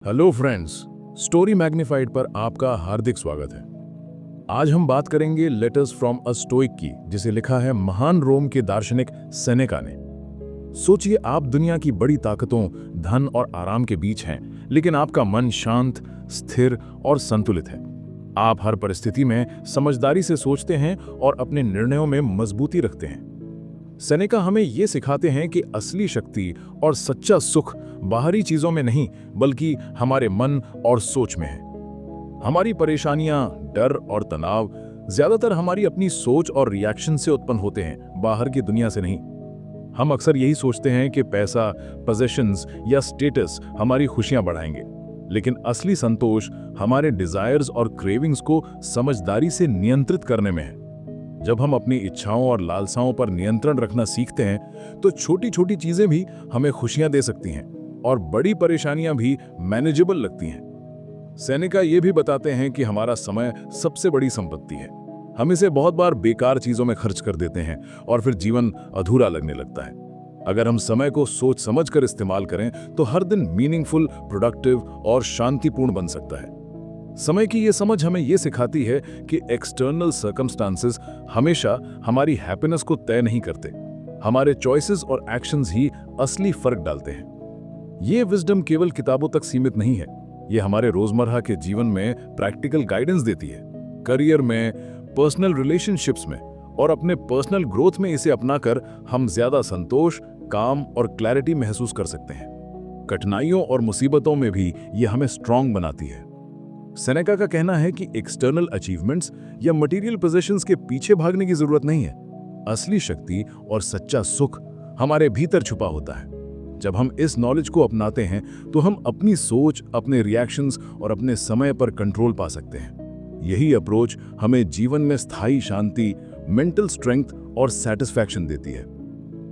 Hello friends, story magnified पर आपका हार्दिक स्वागत है। आज हम बात करेंगे लेटर्स फ्रॉम अ स्टोइक की, जिसे लिखा है महान रोम के दार्शनिक सेनेका ने। सोचिए, आप दुनिया की बड़ी ताकतों, धन और आराम के बीच हैं, लेकिन आपका मन शांत, स्थिर और संतुलित है। आप हर परिस्थिति में समझदारी से सोचते हैं और अपने निर्णयों में मजबूती रखते हैं। सेनेका हमें ये सिखाते हैं कि असली शक्ति और सच्चा सुख बाहरी चीजों में नहीं, बल्कि हमारे मन और सोच में है। हमारी परेशानियां, डर और तनाव ज्यादातर हमारी अपनी सोच और रिएक्शन से उत्पन्न होते हैं, बाहर की दुनिया से नहीं। हम अक्सर यही सोचते हैं कि पैसा, पोजीशंस या स्टेटस हमारी खुशियां बढ़ाएंगे, लेकिन असली संतोष हमारे डिजायर्स और क्रेविंग्स को समझदारी से नियंत्रित करने में है। जब हम अपनी इच्छाओं और लालसाओं पर नियंत्रण रखना सीखते हैं, तो छोटी छोटी चीजें भी हमें खुशियां दे सकती हैं और बड़ी परेशानियां भी मैनेजेबल लगती हैं। सेनेका ये भी बताते हैं कि हमारा समय सबसे बड़ी संपत्ति है। हम इसे बहुत बार बेकार चीजों में खर्च कर देते हैं और फिर जीवन अधूरा लगने लगता है। अगर हम समय को सोच समझ कर इस्तेमाल करें, तो हर दिन मीनिंगफुल, प्रोडक्टिव और शांतिपूर्ण बन सकता है। समय की ये समझ हमें ये सिखाती है कि एक्सटर्नल सर्कमस्टांसेस हमेशा हमारी हैप्पीनेस को तय नहीं करते। हमारे चॉइसेस और एक्शंस ही असली फर्क डालते हैं। ये विजडम केवल किताबों तक सीमित नहीं है, ये हमारे रोजमर्रा के जीवन में प्रैक्टिकल गाइडेंस देती है। करियर में, पर्सनल रिलेशनशिप्स में और अपने पर्सनल ग्रोथ में इसे अपनाकर हम ज्यादा संतोष, काम और क्लैरिटी महसूस कर सकते हैं। कठिनाइयों और मुसीबतों में भी ये हमें स्ट्रांग बनाती है। सेनेका का कहना है कि एक्सटर्नल अचीवमेंट्स या मटेरियल पोजीशंस के पीछे भागने की जरूरत नहीं है। असली शक्ति और सच्चा सुख हमारे भीतर छुपा होता है। जब हम इस नॉलेज को अपनाते हैं, तो हम अपनी सोच, अपने रिएक्शंस और अपने समय पर कंट्रोल पा सकते हैं। यही अप्रोच हमें जीवन में स्थायी शांति, मेंटल स्ट्रेंथ और सेटिस्फैक्शन देती है।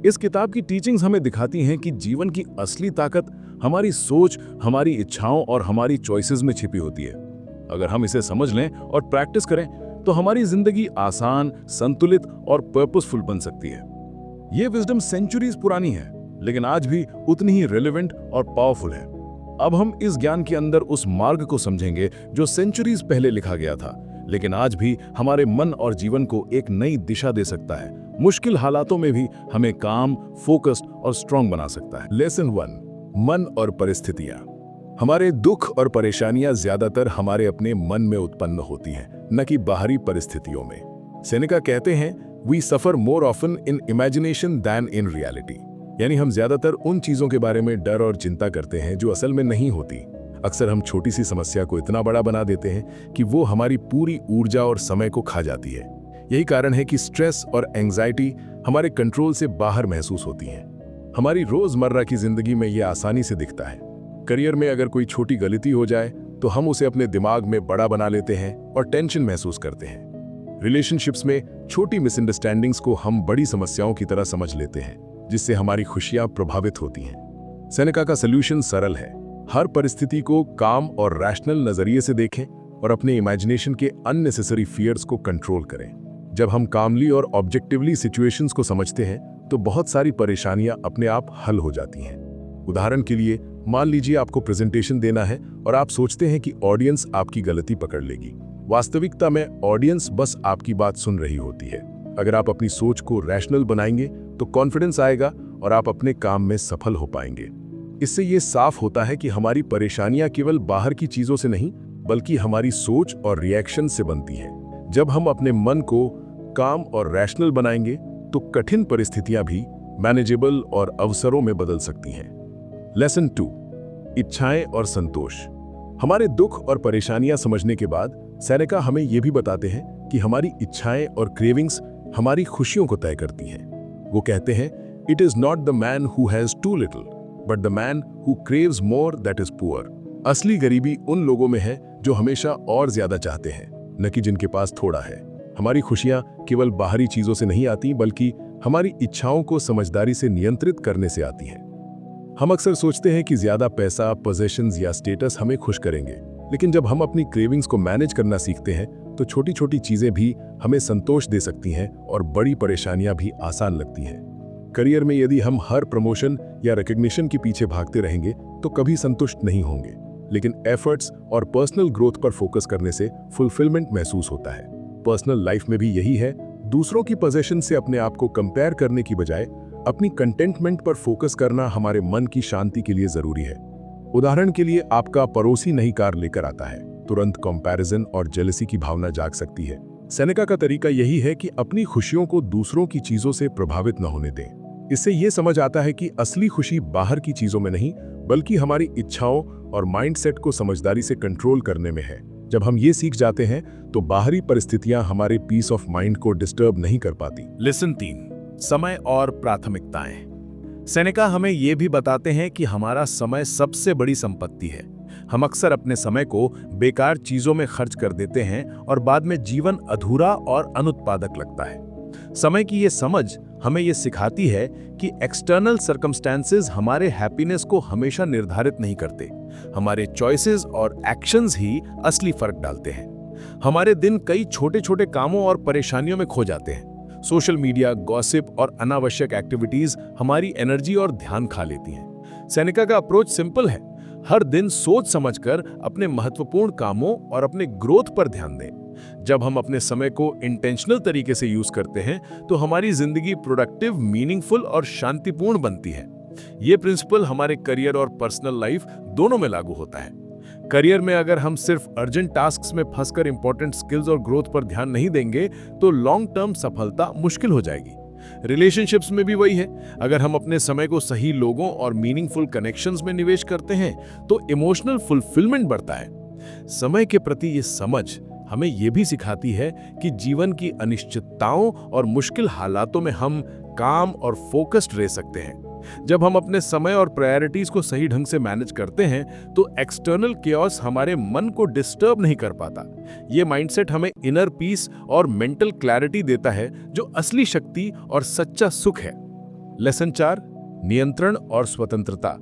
इस किताब की टीचिंग्स हमें दिखाती हैं कि जीवन की असली ताकत हमारी सोच, हमारी इच्छाओं और हमारी चॉइसेस में छिपी होती है। अगर हम इसे समझ लें और प्रैक्टिस करें, तो हमारी जिंदगी आसान, संतुलित और पर्पसफुल बन सकती है। ये विजडम सेंचुरीज पुरानी है, लेकिन आज भी उतनी ही रिलेवेंट और पावरफुल है। अब हम इस ज्ञान के अंदर उस मार्ग को समझेंगे जो सेंचुरीज पहले लिखा गया था, लेकिन आज भी हमारे मन और जीवन को एक नई दिशा दे सकता है। मुश्किल हालातों में भी हमें काम, फोकस्ड और स्ट्रांग बना सकता है। लेसन 1, मन और परिस्थितियां। हमारे दुख और परेशानियां ज्यादातर हमारे अपने मन में उत्पन्न होती हैं, न कि बाहरी परिस्थितियों में। सेनेका कहते हैं, we suffer more often in imagination than in reality. यानी हम ज्यादातर उन चीजों के बारे में डर और चिंता करते हैं जो असल में नहीं होती। अक्सर हम छोटी सी समस्या को इतना बड़ा बना देते हैं कि वो हमारी पूरी ऊर्जा और समय को खा जाती है। यही कारण है कि स्ट्रेस और एंजाइटी हमारे कंट्रोल से बाहर महसूस होती हैं। हमारी रोजमर्रा की जिंदगी में ये आसानी से दिखता है। करियर में अगर कोई छोटी गलती हो जाए, तो हम उसे अपने दिमाग में बड़ा बना लेते हैं और टेंशन महसूस करते हैं। रिलेशनशिप्स में छोटी मिसअंडरस्टैंडिंग्स को हम बड़ी समस्याओं की तरह समझ लेते हैं, जिससे हमारी खुशियां प्रभावित होती हैं। सेनेका का सलूशन सरल है। हर परिस्थिति को काम और रैशनल नजरिए से देखें और अपने इमेजिनेशन के अननेसेसरी फियर्स को कंट्रोल करें। जब हम कामली और ऑब्जेक्टिवली सिचुएशंस को समझते हैं, तो बहुत सारी परेशानियां अपने आप हल हो जाती हैं। उदाहरण के लिए, मान लीजिए आपको प्रेजेंटेशन देना है और आप सोचते हैं कि ऑडियंस आपकी गलती पकड़ लेगी। वास्तविकता में ऑडियंस बस आपकी बात सुन रही होती है। अगर आप अपनी सोच को रैशनल बनाएंगे, तो कॉन्फिडेंस आएगा और आप अपने काम में सफल हो पाएंगे। इससे ये साफ होता है कि हमारी परेशानियां केवल बाहर की चीजों से नहीं, बल्कि हमारी सोच और रिएक्शन से बनती हैं। जब हम अपने मन को काम और रैशनल बनाएंगे, तो कठिन परिस्थितियां भी मैनेजेबल और अवसरों में बदल सकती हैं। लेसन 2, इच्छाएं और संतोष। हमारे दुख और परेशानियां समझने के बाद सेनेका हमें यह भी बताते हैं कि हमारी इच्छाएं और क्रेविंग्स हमारी खुशियों को तय करती हैं। वो कहते हैं, it is not the man who has too little, but the man who craves more that is poor. असली गरीबी उन लोगों में है जो हमेशा और ज्यादा चाहते हैं, न कि जिनके पास थोड़ा है। हमारी खुशियां केवल बाहरी चीजों से नहीं आती, बल्कि हमारी इच्छाओं को समझदारी से नियंत्रित करने से आती हैं। हम अक्सर सोचते हैं कि ज्यादा पैसा, पोजीशंस या स्टेटस हमें खुश करेंगे, लेकिन जब हम अपनी क्रेविंग्स को मैनेज करना सीखते हैं, तो छोटी छोटी चीजें भी हमें संतोष दे सकती हैं और बड़ी परेशानियां भी आसान लगती हैं। करियर में यदि हम हर प्रमोशन या रिकॉग्निशन के पीछे भागते रहेंगे, तो कभी संतुष्ट नहीं होंगे। लेकिन एफर्ट्स और पर्सनल ग्रोथ पर फोकस करने से फुलफिलमेंट महसूस होता है। पर्सनल लाइफ में भी यही है, दूसरों की पोजीशन से अपने आप को कंपेयर करने की बजाय अपनी कंटेंटमेंट पर फोकस करना हमारे मन की शांति के लिए जरूरी है। उदाहरण के लिए, आपका पड़ोसी नई कार लेकर आता है, तुरंत कंपैरिजन और जेलसी की भावना जाग सकती है। सेनेका का तरीका यही है कि अपनी खुशियों को दूसरों की चीजों से प्रभावित न होने दें। इससे यह समझ आता है कि असली खुशी बाहर की चीजों में नहीं, बल्कि हमारी इच्छाओं और माइंडसेट को समझदारी से कंट्रोल करने में है। जब हम ये सीख जाते हैं तो बाहरी परिस्थितियां हमारे पीस ऑफ माइंड को डिस्टर्ब नहीं कर पाती। लेसन 3, समय और प्राथमिकताएं। सेनेका हमें यह भी बताते हैं कि हमारा समय सबसे बड़ी संपत्ति है। हम अक्सर अपने समय को बेकार चीजों में खर्च कर देते हैं और बाद में जीवन अधूरा और अनुत्पादक लगता है। समय की ये समझ हमें ये सिखाती है कि एक्सटर्नल सर्कमस्टेंसेस हमारे हैप्पीनेस को हमेशा निर्धारित नहीं करते। हमारे चॉइसेस और एक्शंस ही असली फर्क डालते हैं। हमारे दिन कई छोटे छोटे कामों और परेशानियों में खो जाते हैं। सोशल मीडिया, गॉसिप और अनावश्यक एक्टिविटीज हमारी एनर्जी और ध्यान खा लेती हैं। सेनेका का अप्रोच सिंपल है, हर दिन सोच समझकर अपने महत्वपूर्ण कामों और अपने ग्रोथ पर ध्यान दें। जब हम अपने समय को इंटेंशनल तरीके से यूज करते हैं तो हमारी जिंदगी प्रोडक्टिव, मीनिंगफुल और शांतिपूर्ण बनती है। ये प्रिंसिपल हमारे करियर और पर्सनल लाइफ दोनों में लागू होता है। करियर में अगर हम सिर्फ अर्जेंट टास्क्स में फंसकर इंपॉर्टेंट स्किल्स और ग्रोथ पर ध्यान नहीं देंगे तो लॉन्ग टर्म सफलता मुश्किल हो जाएगी। रिलेशनशिप्स में भी वही है, अगर हम अपने समय को सही लोगों और मीनिंगफुल कनेक्शंस में निवेश करते हैं तो इमोशनल फुलफिलमेंट बढ़ता है। समय के प्रति ये समझ हमें यह भी सिखाती है कि जीवन की अनिश्चितताओं और मुश्किल हालातों में हम काम और फोकस्ड रह सकते हैं। जब हम अपने समय और प्रायोरिटीज को सही ढंग से मैनेज करते हैं तो एक्सटर्नल केओस हमारे मन को डिस्टर्ब नहीं कर पाता। ये माइंडसेट हमें इनर पीस और मेंटल क्लैरिटी देता है, जो असली शक्ति और सच्चा सुख है। लेसन 4, नियंत्रण और स्वतंत्रता।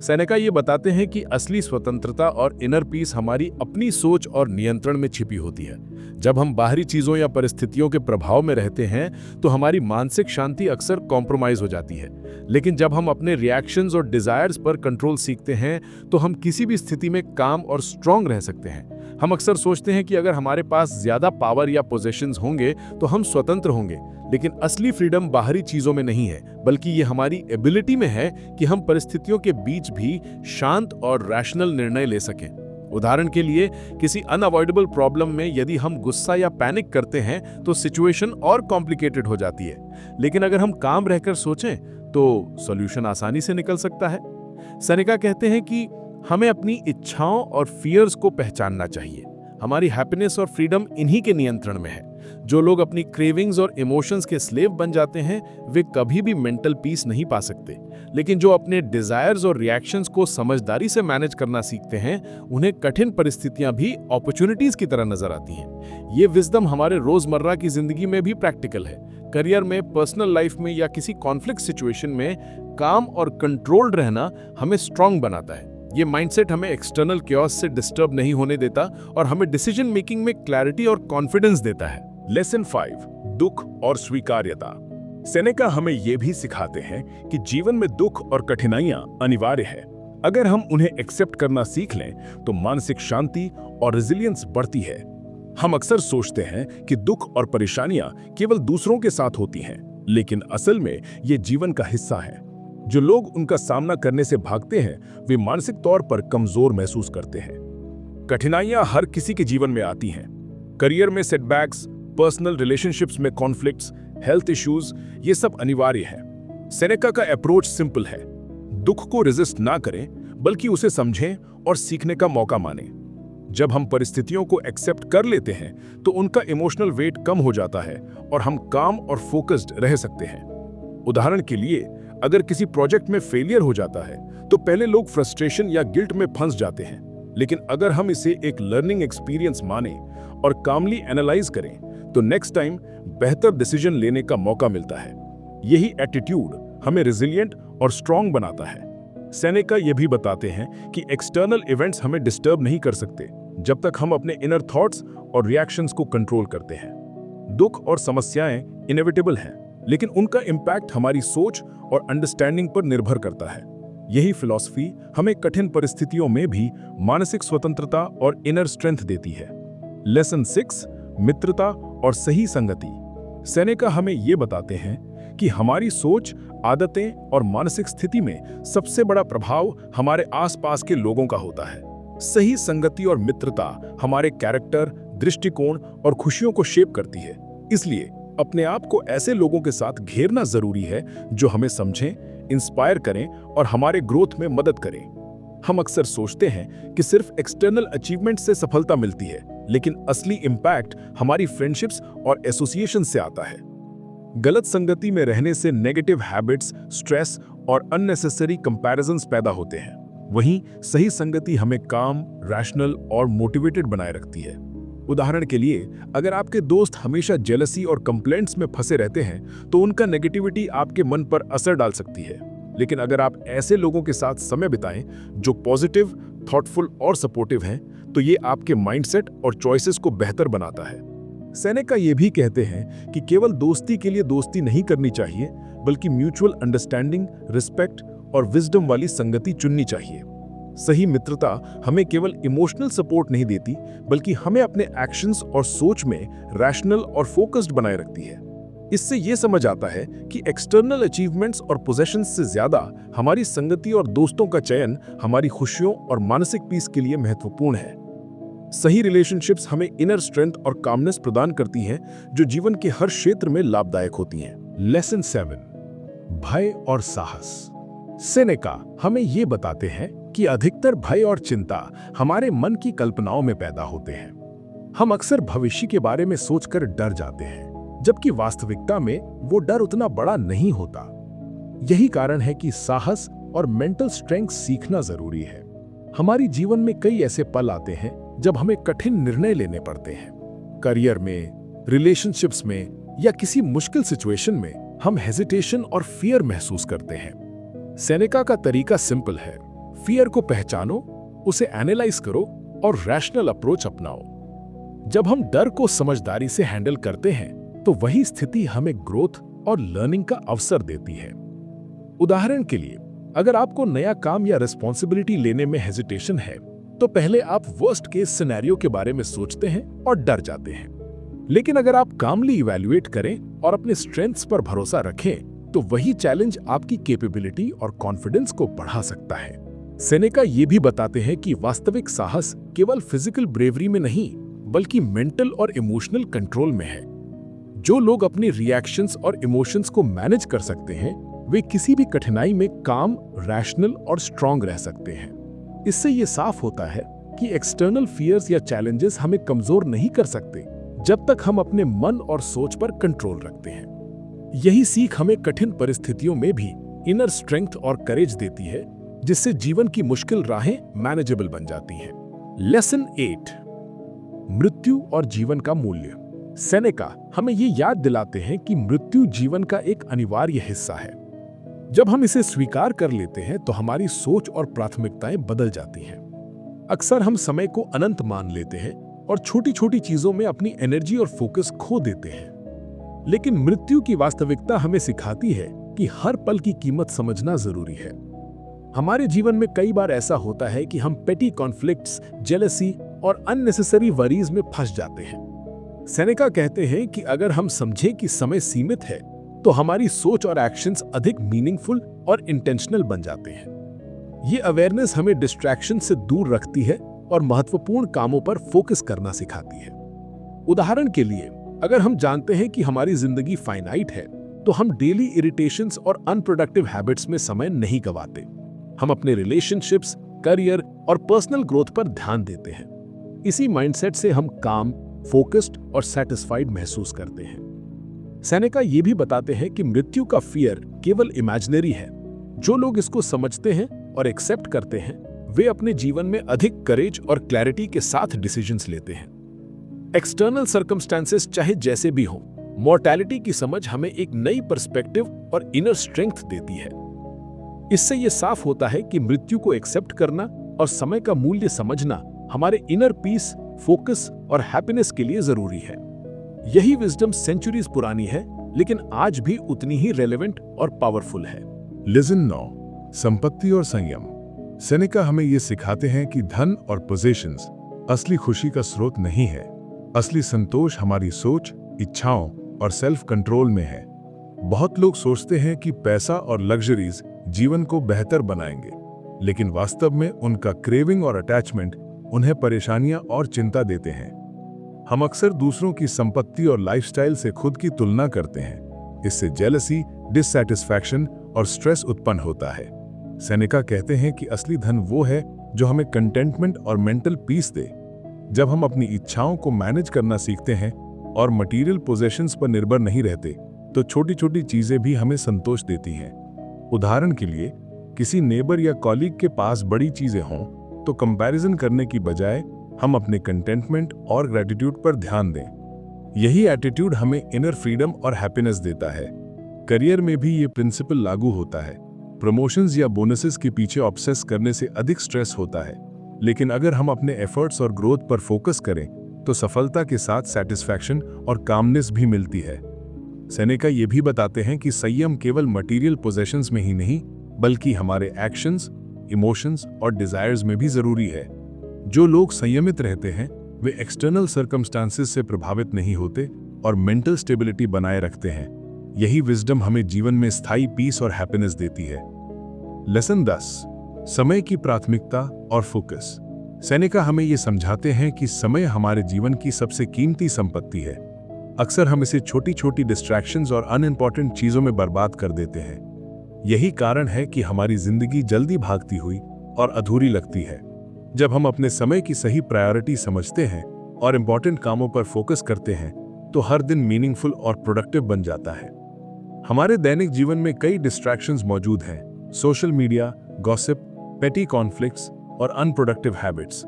सेनेका ये बताते हैं कि असली स्वतंत्रता और इनर पीस हमारी अपनी सोच और नियंत्रण में छिपी होती है। जब हम बाहरी चीजों या परिस्थितियों के प्रभाव में रहते हैं तो हमारी मानसिक शांति अक्सर कॉम्प्रोमाइज हो जाती है। लेकिन जब हम अपने रिएक्शंस और डिजायर्स पर कंट्रोल सीखते हैं तो हम किसी भी स्थिति में काम और स्ट्रांग रह सकते हैं। हम अक्सर सोचते हैं कि अगर हमारे पास ज्यादा पावर या पोजीशंस होंगे तो हम स्वतंत्र होंगे, लेकिन असली फ्रीडम बाहरी चीजों में नहीं है, बल्कि ये हमारी एबिलिटी में है कि हम परिस्थितियों के बीच भी शांत और रैशनल निर्णय ले सकें। उदाहरण के लिए, किसी अनअवॉइडेबल प्रॉब्लम में यदि हम गुस्सा या पैनिक करते हैं तो सिचुएशन और कॉम्प्लिकेटेड हो जाती है, लेकिन अगर हम काम रहकर सोचें तो सॉल्यूशन आसानी से निकल सकता है। सेनेका कहते हैं कि हमें अपनी इच्छाओं और फियर्स को पहचानना चाहिए। हमारी हैप्पीनेस और फ्रीडम इन्हीं के नियंत्रण में है। जो लोग अपनी क्रेविंग्स और इमोशंस के स्लेव बन जाते हैं वे कभी भी मेंटल पीस नहीं पा सकते, लेकिन जो अपने डिजायर्स और रिएक्शंस को समझदारी से मैनेज करना सीखते हैं उन्हें कठिन परिस्थितियां भी अपॉर्चुनिटीज की तरह नजर आती हैं। ये विजडम हमारे रोजमर्रा की जिंदगी में भी प्रैक्टिकल है। करियर में, पर्सनल लाइफ में या किसी कॉन्फ्लिक्ट सिचुएशन में काम और कंट्रोल्ड रहना हमें स्ट्रांग बनाता है। ये माइंडसेट हमें एक्सटर्नल केओस से डिस्टर्ब नहीं होने देता और हमें डिसीजन मेकिंग में क्लैरिटी और कॉन्फिडेंस देता है। लेसन 5, दुख और स्वीकार्यता। सेनेका हमें यह भी सिखाते हैं कि जीवन में दुख और कठिनाइयां अनिवार्य है। अगर हम उन्हें एक्सेप्ट करना सीख लें तो मानसिक शांति और रेजिलियंस बढ़ती है। हम अक्सर सोचते हैं कि दुख और परेशानियां केवल दूसरों के साथ होती हैं, लेकिन असल में ये जीवन का हिस्सा है। जो लोग उनका सामना करने से भागते हैं वे मानसिक तौर पर कमजोर महसूस करते हैं। कठिनाइयां हर किसी के जीवन में आती हैं। करियर में सेटबैक्स, पर्सनल रिलेशनशिप्स में कॉन्फ्लिक्ट्स, हेल्थ इश्यूज, ये सब अनिवार्य है। सेनेका का अप्रोच सिंपल है, दुख को रेजिस्ट ना करें बल्कि उसे समझें और सीखने का मौका मानें। जब हम परिस्थितियों को एक्सेप्ट कर लेते हैं तो उनका इमोशनल वेट कम हो जाता है और हम काम और फोकस्ड रह सकते हैं। उदाहरण के लिए, अगर किसी प्रोजेक्ट में फेलियर हो जाता है तो पहले लोग फ्रस्ट्रेशन या गिल्ट में फंस जाते हैं, लेकिन अगर हम इसे एक लर्निंग एक्सपीरियंस माने और कामली एनालाइज करें तो नेक्स्ट टाइम बेहतर डिसीजन लेने का मौका मिलता है। यही एटीट्यूड हमें रेजिलिएंट और स्ट्रांग बनाता है। सेनेका ये भी बताते हैं कि एक्सटर्नल इवेंट्स हमें डिस्टर्ब नहीं कर सकते जब तक हम अपने इनर थॉट्स और रिएक्शंस को कंट्रोल करते हैं। दुख और समस्याएं इनएविटेबल हैं, लेकिन उनका इम्पैक्ट हमारी सोच और अंडरस्टैंडिंग पर निर्भर करता है। यही फिलॉसफी हमें कठिन परिस्थितियों में भी मानसिक स्वतंत्रता और इनर स्ट्रेंथ देती है। लेसन 6, मित्रता और सही संगति। सेनेका हमें ये बताते हैं कि हमारी सोच, आदतें और मानसिक स्थिति में सबसे बड़ा प्रभाव हमारे आसपास के लोगों का होता है। सही संगति और मित्रता हमारे कैरेक्टर, दृष्टिकोण और खुशियों को शेप करती है। इसलिए अपने आप को ऐसे लोगों के साथ घेरना जरूरी है जो हमें समझें, इंस्पायर करें और हमारे ग्रोथ में मदद करें। हम अक्सर सोचते हैं कि सिर्फ एक्सटर्नल अचीवमेंट से सफलता मिलती है, लेकिन असली इंपैक्ट हमारी फ्रेंडशिप्स और एसोसिएशन से आता है। गलत संगति में रहने से नेगेटिव हैबिट्स, स्ट्रेस और अननेसेसरी कंपैरिजंस पैदा होते हैं। वहीं सही संगति हमें काम, रैशनल और मोटिवेटेड बनाए रखती है। उदाहरण के लिए, अगर आपके दोस्त हमेशा जेलसी और कंप्लेंट्स में फंसे रहते हैं तो उनका नेगेटिविटी आपके मन पर असर डाल सकती है। लेकिन अगर आप ऐसे लोगों के साथ समय बिताएं जो पॉजिटिव, थॉटफुल और सपोर्टिव हैं, तो ये आपके माइंडसेट और चॉइसेस को बेहतर बनाता है। सेनेका ये भी कहते हैं कि केवल दोस्ती के लिए दोस्ती नहीं करनी चाहिए, बल्कि म्यूचुअल अंडरस्टैंडिंग, रिस्पेक्ट और विजडम वाली संगति चुननी चाहिए। सही मित्रता हमें केवल इमोशनल सपोर्ट नहीं देती, बल्कि हमें अपने एक्शंस और सोच में रैशनल और फोकस्ड बनाए रखती है। इससे ये समझ आता है कि एक्सटर्नल अचीवमेंट्स और पोजेशंस से ज्यादा हमारी संगति और दोस्तों का चयन हमारी खुशियों और मानसिक पीस के लिए महत्वपूर्ण है। सही रिलेशनशिप्स हमें इनर स्ट्रेंथ और कामनेस प्रदान करती हैं, जो जीवन के हर क्षेत्र में लाभदायक होती हैं। लेसन 7, भय और साहस। सेनेका हमें ये बताते हैं कि अधिकतर भय और चिंता हमारे मन की कल्पनाओं में पैदा होते हैं। हम अक्सर भविष्य के बारे में सोचकर डर जाते हैं, जबकि वास्तविकता में वो डर उतना बड़ा नहीं होता। यही कारण है कि साहस और मेंटल स्ट्रेंथ सीखना जरूरी है। हमारी जीवन में कई ऐसे पल आते हैं जब हमें कठिन निर्णय लेने पड़ते हैं। करियर में, रिलेशनशिप्स में या किसी मुश्किल सिचुएशन में हम हेजिटेशन और फियर महसूस करते हैं। सेनेका का तरीका सिंपल है। फियर को पहचानो, उसे एनालाइज करो और रैशनल अप्रोच अपनाओ। जब हम डर को समझदारी से हैंडल करते हैं तो वही स्थिति हमें ग्रोथ और लर्निंग का अवसर देती है। उदाहरण के लिए, अगर आपको नया काम या रिस्पॉन्सिबिलिटी लेने में हेजिटेशन है तो पहले आप वर्स्ट केस सिनेरियो के बारे में सोचते हैं और डर जाते हैं। लेकिन अगर आप कामली इवैल्यूएट करें और अपने स्ट्रेंथ्स पर भरोसा रखें तो वही चैलेंज आपकी कैपेबिलिटी और कॉन्फिडेंस को बढ़ा सकता है। सेनेका ये भी बताते हैं कि वास्तविक साहस केवल फिजिकल ब्रेवरी में नहीं, बल्कि मेंटल और इमोशनल कंट्रोल में है। जो लोग अपनी रिएक्शंस और इमोशंस को मैनेज कर सकते हैं, वे किसी भी कठिनाई में काम, रैशनल और स्ट्रांग रह सकते हैं। इससे ये साफ होता है कि एक्सटर्नल फियर्स या चैलेंजेस हमें कमजोर नहीं कर सकते, जब तक हम अपने मन और सोच पर कंट्रोल रखते हैं। यही सीख हमें कठिन परिस्थितियों में भी इनर स्ट्रेंथ और करेज देती है, जिससे जीवन की मुश्किल राहें मैनेजेबल बन जाती हैं। लेसन 8, मृत्यु और जीवन का मूल्य। सेनेका हमें ये याद दिलाते हैं कि मृत्यु जीवन का एक अनिवार्य हिस्सा है। जब हम इसे स्वीकार कर लेते हैं तो हमारी सोच और प्राथमिकताएं बदल जाती हैं। अक्सर हम समय को अनंत मान लेते हैं और छोटी छोटी चीजों में अपनी एनर्जी और फोकस खो देते हैं। लेकिन मृत्यु की वास्तविकता हमें सिखाती है कि हर पल की कीमत समझना जरूरी है। हमारे जीवन में कई बार ऐसा होता है कि हम पेटी कॉन्फ्लिक्ट्स, जेलसी और अननेसेसरी वरीज में फंस जाते हैं। सेनेका कहते हैं कि अगर हम समझें कि समय सीमित है तो हमारी सोच और एक्शंस अधिक मीनिंगफुल और इंटेंशनल बन जाते हैं। ये अवेयरनेस हमें डिस्ट्रैक्शन से दूर रखती है और महत्वपूर्ण कामों पर फोकस करना सिखाती है। उदाहरण के लिए, अगर हम जानते हैं कि हमारी जिंदगी फाइनाइट है तो हम डेली इरिटेशंस और अनप्रोडक्टिव हैबिट्स में समय नहीं गवाते। हम अपने रिलेशनशिप्स, करियर और पर्सनल ग्रोथ पर ध्यान देते हैं। इसी माइंडसेट से हम काम, फोकस्ड और सेटिस्फाइड महसूस करते हैं। सेनेका ये भी बताते हैं कि मृत्यु का फियर केवल इमेजिनरी है। जो लोग इसको समझते हैं और एक्सेप्ट करते हैं, वे अपने जीवन में अधिक करेज और क्लैरिटी के साथ डिसीजंस लेते हैं। एक्सटर्नल सर्कमस्टेंसेस चाहे जैसे भी हों, मॉर्टैलिटी की समझ हमें एक नई पर्सपेक्टिव और इनर स्ट्रेंथ देती है। इससे यह साफ होता है कि मृत्यु को एक्सेप्ट करना और समय का मूल्य समझना हमारे इनर पीस, फोकस और हैप्पीनेस के लिए जरूरी है। यही विजडम सेंचुरीज पुरानी है, लेकिन आज भी उतनी ही रेलेवेंट और पावरफुल है। लिसन 9, संपत्ति और संयम। सेनेका हमें ये सिखाते हैं कि धन और पोजीशंस असली खुशी का स्रोत नहीं है। असली संतोष हमारी सोच, इच्छाओं और सेल्फ कंट्रोल में है। बहुत लोग सोचते हैं कि पैसा और लग्जरीज जीवन को बेहतर बनाएंगे, लेकिन वास्तव में उनका क्रेविंग और अटैचमेंट उन्हें परेशानियां और चिंता देते हैं। हम अक्सर दूसरों की संपत्ति और लाइफस्टाइल से खुद की तुलना करते हैं। इससे जेलसी, डिससैटिस्फैक्शन और स्ट्रेस उत्पन्न होता है। सेनेका कहते हैं कि असली धन वो है जो हमें कंटेंटमेंट और मेंटल पीस दे। जब हम अपनी इच्छाओं को मैनेज करना सीखते हैं और मटेरियल पोजेशंस पर निर्भर नहीं रहते, तो छोटी छोटी चीजें भी हमें संतोष देती हैं। उदाहरण के लिए, किसी नेबर या कॉलीग के पास बड़ी चीजें हों तो कंपैरिजन करने की बजाय हम अपने कंटेंटमेंट और ग्रेटिट्यूड पर ध्यान दें। यही एटीट्यूड हमें इनर फ्रीडम और हैप्पीनेस देता है। करियर में भी ये प्रिंसिपल लागू होता है। प्रमोशंस या बोनसेस के पीछे ऑब्सेस करने से अधिक स्ट्रेस होता है, लेकिन अगर हम अपने एफर्ट्स और ग्रोथ पर फोकस करें तो सफलता के साथ सेटिस्फैक्शन और कामनेस भी मिलती है। सेनेका ये भी बताते हैं कि संयम केवल मटेरियल पोजेशंस में ही नहीं, बल्कि हमारे एक्शंस, इमोशंस और डिजायर्स में भी जरूरी है। जो लोग संयमित रहते हैं वे एक्सटर्नल सर्कमस्टांसेस से प्रभावित नहीं होते और मेंटल स्टेबिलिटी बनाए रखते हैं। यही विजडम हमें जीवन में स्थायी पीस और हैप्पीनेस देती है। लेसन 10, समय की प्राथमिकता और फोकस। सेनेका हमें ये समझाते हैं कि समय हमारे जीवन की सबसे कीमती संपत्ति है। अक्सर हम इसे छोटी छोटी डिस्ट्रैक्शंस और अनइम्पॉर्टेंट चीजों में बर्बाद कर देते हैं। यही कारण है कि हमारी जिंदगी जल्दी भागती हुई और अधूरी लगती है। जब हम अपने समय की सही प्रायोरिटी समझते हैं और इम्पॉर्टेंट कामों पर फोकस करते हैं, तो हर दिन मीनिंगफुल और प्रोडक्टिव बन जाता है। हमारे दैनिक जीवन में कई डिस्ट्रैक्शंस मौजूद हैं: सोशल मीडिया, गॉसिप, पेटी कॉन्फ्लिक्ट्स और अनप्रोडक्टिव हैबिट्स।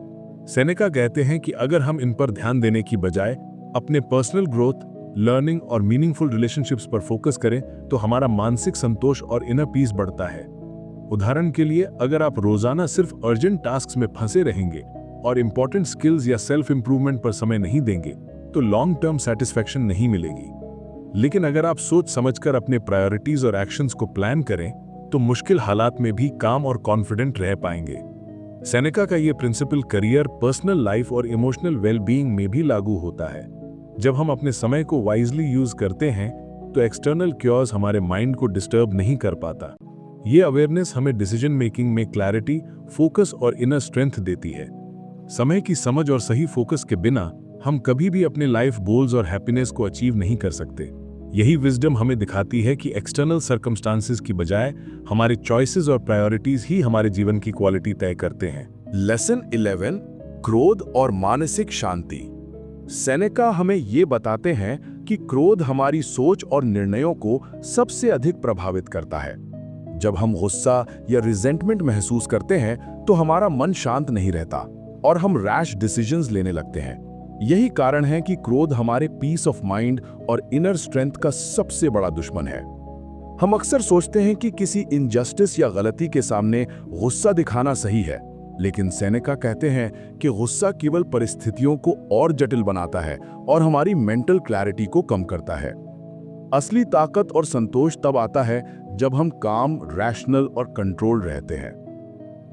सेनेका कहते हैं कि अगर हम इन पर ध्यान देने की बजाय अपने पर्सनल ग्रोथ, लर्निंग और मीनिंगफुल रिलेशनशिप्स पर फोकस करें, तो हमारा मानसिक संतोष और इनर पीस बढ़ता है। उदाहरण के लिए, अगर आप रोजाना सिर्फ अर्जेंट टास्क्स में फंसे रहेंगे और इंपॉर्टेंट स्किल्स या सेल्फ इंप्रूवमेंट पर समय नहीं देंगे, तो लॉन्ग टर्म सेटिस्फैक्शन नहीं मिलेगी। लेकिन अगर आप सोच समझकर अपने प्रायोरिटीज और एक्शंस को प्लान करें, तो मुश्किल हालात में भी काम और कॉन्फिडेंट रह पाएंगे। सेनेका का ये प्रिंसिपल करियर, पर्सनल लाइफ और इमोशनल वेलबीइंग में भी लागू होता है। जब हम अपने समय को वाइजली यूज करते हैं, तो एक्सटर्नल क्योर्स हमारे माइंड को डिस्टर्ब नहीं कर पाता। ये अवेयरनेस हमें डिसीजन मेकिंग में क्लैरिटी, फोकस और इनर स्ट्रेंथ देती है। समय की समझ और सही फोकस के बिना हम कभी भी अपने लाइफ गोल्स और हैप्पीनेस को अचीव नहीं कर सकते। यही विजडम हमें दिखाती है कि एक्सटर्नल सर्कमस्टांसेस की बजाय हमारे चॉइसेस और प्रायोरिटीज ही हमारे जीवन की क्वालिटी तय करते हैं। लेसन 11, क्रोध और मानसिक शांति। सेनेका हमें ये बताते हैं कि क्रोध हमारी सोच और निर्णयों को सबसे अधिक प्रभावित करता है। जब हम गुस्सा या रिजेंटमेंट महसूस करते हैं, तो हमारा मन शांत नहीं रहता और हम रैश डिसीजंस लेने लगते हैं। यही कारण है कि क्रोध हमारे पीस ऑफ माइंड और इनर स्ट्रेंथ का सबसे बड़ा दुश्मन है। हम अक्सर सोचते हैं कि किसी इनजस्टिस या गलती के सामने गुस्सा दिखाना सही है, लेकिन सेनेका कहते हैं कि गुस्सा केवल परिस्थितियों को और जटिल बनाता है और हमारी मेंटल क्लैरिटी को कम करता है। असली ताकत और संतोष तब आता है जब हम काम, रैशनल और कंट्रोल रहते हैं।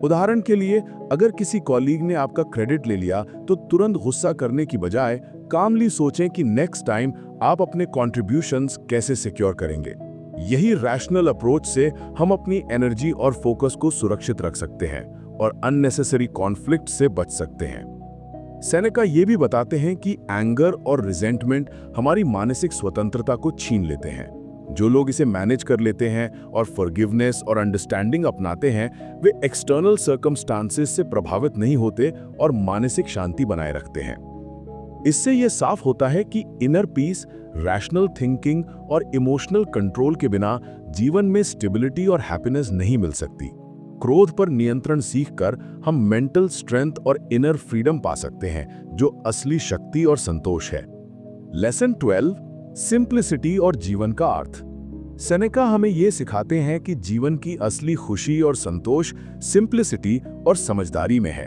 उदाहरण के लिए, अगर किसी कॉलीग ने आपका क्रेडिट ले लिया, तो तुरंत गुस्सा करने की बजाय कामली सोचें कि नेक्स्ट टाइम आप अपने कॉन्ट्रिब्यूशंस कैसे सिक्योर करेंगे। यही रैशनल अप्रोच से हम अपनी एनर्जी और फोकस को सुरक्षित रख सकते हैं और अननेसेसरी कॉन्फ्लिक्ट से बच सकते हैं। सेनेका ये भी बताते हैं कि एंगर और रिजेंटमेंट हमारी मानसिक स्वतंत्रता को छीन लेते हैं। जो लोग इसे मैनेज कर लेते हैं और फॉरगिवनेस और अंडरस्टैंडिंग अपनाते हैं, वे एक्सटर्नल सर्कमस्टांसेस से प्रभावित नहीं होते और मानसिक शांति बनाए रखते हैं। इससे यह साफ होता है कि इनर पीस, रैशनल थिंकिंग और इमोशनल कंट्रोल के बिना जीवन में स्टेबिलिटी और हैप्पीनेस नहीं मिल सकती। क्रोध पर नियंत्रण सीखकर हम मेंटल स्ट्रेंथ और इनर फ्रीडम पा सकते हैं, जो असली शक्ति और संतोष है। लेसन 12, सिंप्लिसिटी और जीवन का अर्थ। सेनेका हमें ये सिखाते हैं कि जीवन की असली खुशी और संतोष सिंप्लिसिटी और समझदारी में है।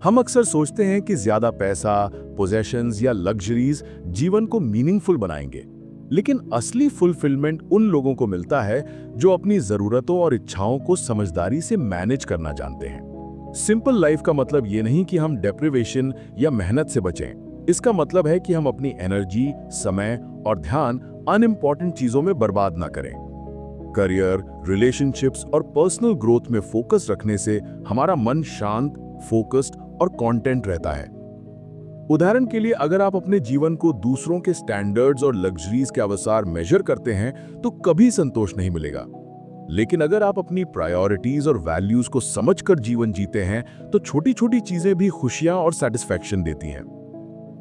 हम अक्सर सोचते हैं कि ज्यादा पैसा, पोजेशंस या लग्जरीज जीवन को मीनिंगफुल बनाएंगे, लेकिन असली फुलफिलमेंट उन लोगों को मिलता है जो अपनी जरूरतों और इच्छाओं को समझदारी से मैनेज करना जानते हैं। सिंपल लाइफ का मतलब ये नहीं कि हम डेप्रिवेशन या मेहनत से बचें। इसका मतलब है कि हम अपनी एनर्जी, समय और ध्यान अनइम्पॉर्टेंट चीजों में बर्बाद ना करें। करियर, रिलेशनशिप्स और पर्सनल ग्रोथ में फोकस रखने से हमारा मन शांत, फोकस्ड और कंटेंट रहता है। उदाहरण के लिए, अगर आप अपने जीवन को दूसरों के स्टैंडर्ड्स और लग्जरीज के अनुसार मेजर करते हैं तो कभी संतोष नहीं मिलेगा। लेकिन अगर आप अपनी प्रायोरिटीज और वैल्यूज को समझकर जीवन जीते हैं तो छोटी छोटी चीजें भी खुशियां और सेटिस्फैक्शन देती हैं।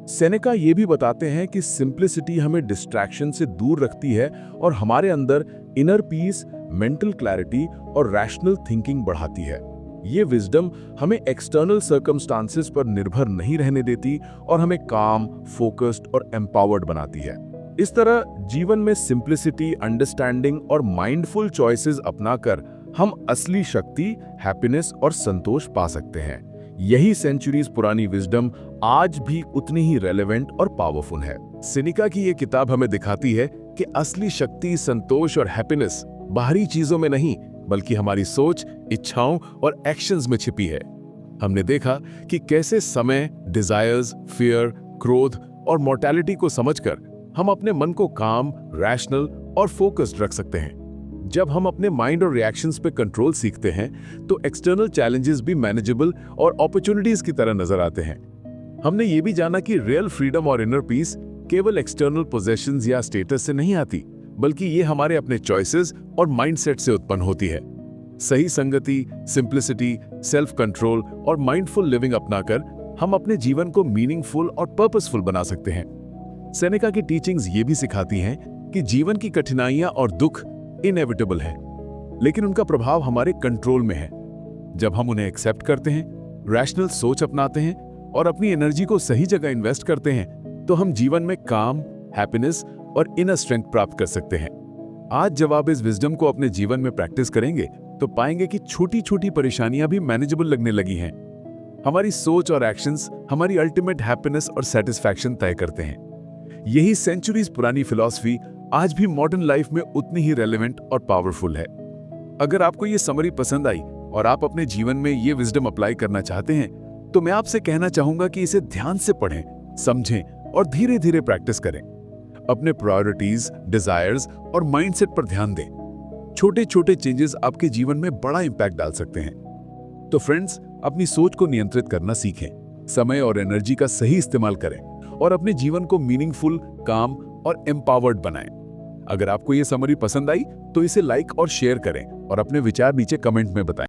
सेनेका ये भी बताते हैं कि सिंप्लिसिटी हमें डिस्ट्रैक्शन से दूर रखती है और हमारे अंदर इनर पीस, मेंटल क्लैरिटी और रैशनल थिंकिंग बढ़ाती है। ये विजडम हमें एक्सटर्नल सर्कमस्टांसेस पर निर्भर नहीं रहने देती और हमें काम, फोकस्ड और एम्पावर्ड बनाती है। इस तरह जीवन में सिंप्लिसिटी, अंडरस्टैंडिंग और माइंडफुल चॉइसेस अपनाकर हम असली शक्ति, हैप्पीनेस और संतोष पा सकते हैं। यही सेंचुरीज पुरानी विजडम आज भी उतनी ही रेलेवेंट और पावरफुल है। सेनेका की ये किताब हमें दिखाती है कि असली शक्ति, संतोष और हैप्पीनेस बाहरी चीजों में नहीं बल्कि हमारी सोच, इच्छाओं और एक्शंस में छिपी है। हमने देखा कि कैसे समय, डिजायर्स, फियर, क्रोध और मॉर्टैलिटी को समझकर हम अपने मन को काम, रैशनल और फोकस्ड रख सकते हैं। जब हम अपने माइंड और रिएक्शंस पे कंट्रोल सीखते हैं तो एक्सटर्नल चैलेंजेस भी मैनेजेबल और अपॉर्चुनिटीज की तरह नजर आते हैं। हमने ये भी जाना कि रियल फ्रीडम और इनर पीस केवल एक्सटर्नल पोजेशंस या स्टेटस से नहीं आती, बल्कि ये हमारे अपने चॉइसेस और माइंडसेट से उत्पन्न होती है। सही संगति, सिंप्लिसिटी, सेल्फ कंट्रोल और माइंडफुल लिविंग अपनाकर हम अपने जीवन को मीनिंगफुल और पर्पसफुल बना सकते हैं। सेनेका की टीचिंग्स ये भी सिखाती हैं कि जीवन की कठिनाइयां और दुख इनएविटेबल है, लेकिन उनका प्रभाव हमारे कंट्रोल में है। जब हम उन्हें एक्सेप्ट करते हैं, रैशनल सोच अपनाते हैं और अपनी एनर्जी को सही जगह इन्वेस्ट करते हैं तो हम जीवन में काम, हैप्पीनेस और इनर स्ट्रेंथ प्राप्त कर सकते हैं। आज जब आप इस विजडम को अपने जीवन में प्रैक्टिस करेंगे तो पाएंगे कि छोटी छोटी परेशानियां भी मैनेजेबल लगने लगी हैं। हमारी सोच और एक्शंस हमारी अल्टीमेट हैप्पीनेस और सेटिस्फैक्शन तय करते हैं। यही सेंचुरीज पुरानी फिलॉसफी आज भी मॉडर्न लाइफ में उतनी ही रेलेवेंट और पावरफुल है। अगर आपको ये समरी पसंद आई और आप अपने जीवन में ये विजडम अप्लाई करना चाहते हैं तो मैं आपसे कहना चाहूंगा कि इसे ध्यान से पढ़ें, समझें और धीरे धीरे प्रैक्टिस करें। अपने प्रायोरिटीज, डिजायर्स और माइंडसेट पर ध्यान दें। छोटे छोटे चेंजेस आपके जीवन में बड़ा इंपैक्ट डाल सकते हैं। तो फ्रेंड्स, अपनी सोच को नियंत्रित करना सीखें, समय और एनर्जी का सही इस्तेमाल करें और अपने जीवन को मीनिंगफुल, काम और एम्पावर्ड बनाएं। अगर आपको ये समरी पसंद आई तो इसे लाइक और शेयर करें और अपने विचार नीचे कमेंट में बताएं।